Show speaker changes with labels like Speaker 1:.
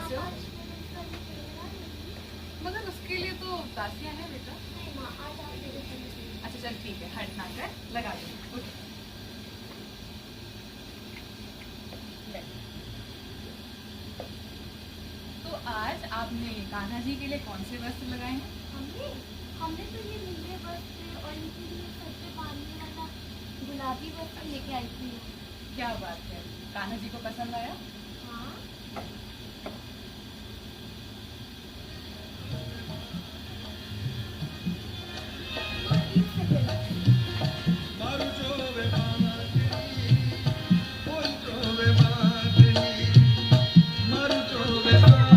Speaker 1: कैसे हो?
Speaker 2: आज मेरे सर ने बोला नहीं।
Speaker 1: मगर उसके लिए तो तासिया है बेटा।
Speaker 2: नहीं माँ, आज आप मेरे सर ने बोला।
Speaker 1: अच्छा चल ठीक है, हट ना कर, लगा दो। उठ। ले। तो आज आपने कान्हा जी के लिए कौन से वस्त्र लगाए हैं?
Speaker 2: हमने हमने तो ये नीले वस्त्र और इनके लिए सर पे बांधने वाला गुलाबी वस्त्र लेके आई थी।
Speaker 1: क्या बात है, कान्हा जी को पसंद आया?
Speaker 2: हाँ। ठीक से खेला।
Speaker 3: Maruchove Matini, Maruchove Matini, Maruchove Matini.